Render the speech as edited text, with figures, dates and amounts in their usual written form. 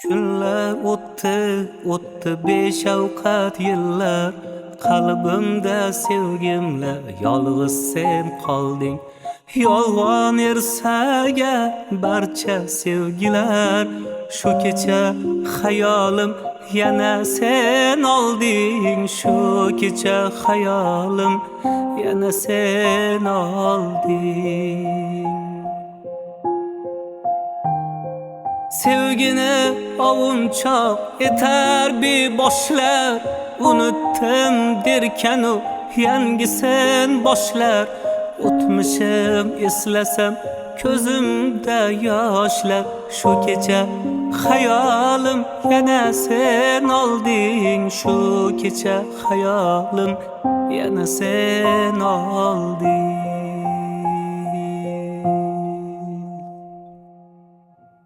Kunlar o'tdi beshafqat yillar. Qalbimda sevgimla yolg'iz sen qolding. Yolg'on ersaga barcha sevgilar. Shu kecha xayolim yana sen olding. Shu kecha xayolim yana sen olding. Sevgini ovunchoq etar bir boshlar. Unutdim derkanu yangi sen boshlar. O'tmishim eslasam ko'zimda yoshlar. Shu kecha xayolim yana sen olding. Shu kecha xayolim yana sen olding.